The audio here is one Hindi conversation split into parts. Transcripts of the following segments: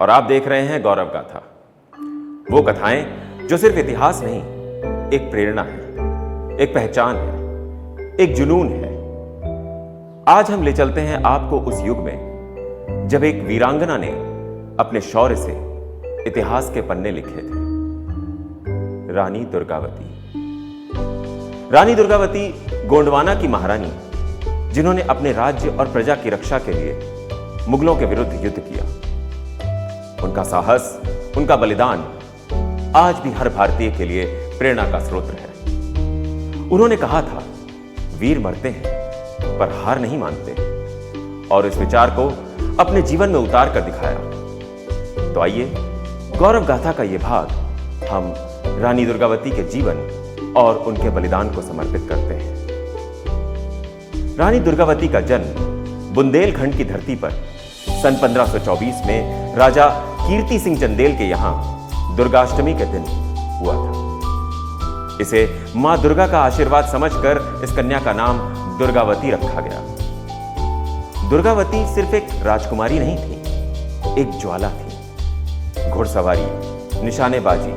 और आप देख रहे हैं गौरव गाथा। वो कथाएं जो सिर्फ इतिहास नहीं, एक प्रेरणा है, एक पहचान है, एक जुनून है। आज हम ले चलते हैं आपको उस युग में जब एक वीरांगना ने अपने शौर्य से इतिहास के पन्ने लिखे थे। रानी दुर्गावती। रानी दुर्गावती गोंडवाना की महारानी, जिन्होंने अपने राज्य और प्रजा की रक्षा के लिए मुगलों के विरुद्ध युद्ध किया। उनका साहस, उनका बलिदान आज भी हर भारतीय के लिए प्रेरणा का स्रोत है। उन्होंने कहा था, वीर मरते हैं पर हार नहीं मानते, और इस विचार को अपने जीवन में उतार कर दिखाया। तो आइए गौरव गाथा का यह भाग हम रानी दुर्गावती के जीवन और उनके बलिदान को समर्पित करते हैं। रानी दुर्गावती का जन्म बुंदेलखंड की धरती पर सन 1524 में राजा कीर्ति सिंह चंदेल के यहां दुर्गाष्टमी के दिन हुआ था। इसे मां दुर्गा का आशीर्वाद समझकर इस कन्या का नाम दुर्गावती रखा गया। दुर्गावती सिर्फ एक राजकुमारी नहीं थी, एक ज्वाला थी। घुड़सवारी, निशानेबाजी,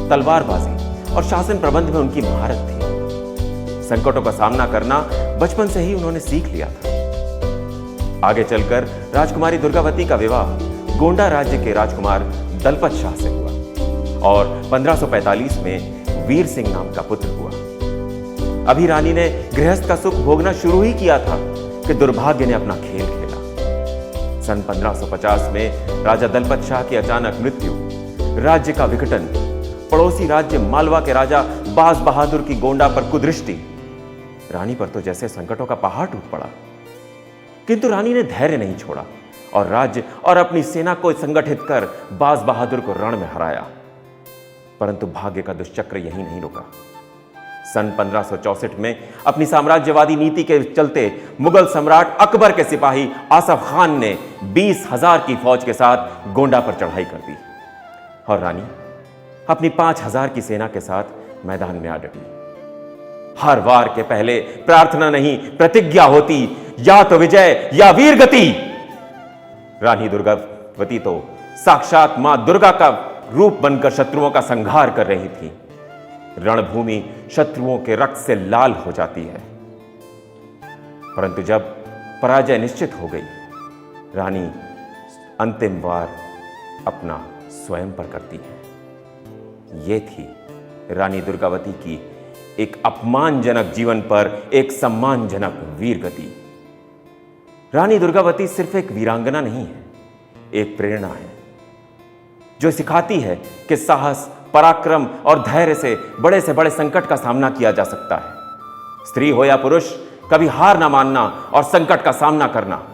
तलवारबाजी और शासन प्रबंध में उनकी महारत थी। संकटों का सामना करना बचपन से ही उन्होंने सीख लिया था। आगे चलकर राजकुमारी दुर्गावती का विवाह गोंडा राज्य के राजकुमार दलपत शाह से हुआ और 1545 में वीर सिंह नाम का पुत्र हुआ। अभी रानी ने गृहस्थ का सुख भोगना शुरू ही किया था कि दुर्भाग्य ने अपना खेल खेला। सन 1550 में राजा दलपत शाह की अचानक मृत्यु, राज्य का विघटन, पड़ोसी राज्य मालवा के राजा बाज बहादुर की गोंडा पर कुदृष्टि, रानी पर तो जैसे संकटों का पहाड़ टूट पड़ा। किंतु रानी ने धैर्य नहीं छोड़ा और राज्य और अपनी सेना को संगठित कर बाज बहादुर को रण में हराया। परंतु भाग्य का दुष्चक्र यहीं नहीं रुका। सन 1564 में अपनी साम्राज्यवादी नीति के चलते मुगल सम्राट अकबर के सिपाही आसफ खान ने 20,000 की फौज के साथ गोंडा पर चढ़ाई कर दी और रानी अपनी 5,000 की सेना के साथ मैदान में आ डटी। हर वार के पहले प्रार्थना नहीं, प्रतिज्ञा होती, या तो विजय या वीर गति। रानी दुर्गावती तो साक्षात मां दुर्गा का रूप बनकर शत्रुओं का संहार कर रही थी। रणभूमि शत्रुओं के रक्त से लाल हो जाती है। परंतु जब पराजय निश्चित हो गई, रानी अंतिम वार अपना स्वयं पर करती है। यह थी रानी दुर्गावती की एक अपमानजनक जीवन पर एक सम्मानजनक वीर गति। रानी दुर्गावती सिर्फ एक वीरांगना नहीं है, एक प्रेरणा है जो सिखाती है कि साहस, पराक्रम और धैर्य से बड़े संकट का सामना किया जा सकता है। स्त्री हो या पुरुष, कभी हार ना मानना और संकट का सामना करना।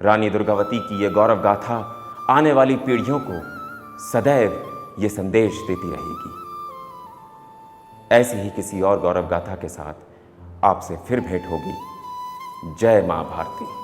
रानी दुर्गावती की यह गौरव गाथा आने वाली पीढ़ियों को सदैव यह संदेश देती रहेगी। ऐसी ही किसी और गौरव गाथा के साथ आपसे फिर भेंट होगी। जय मां भारती।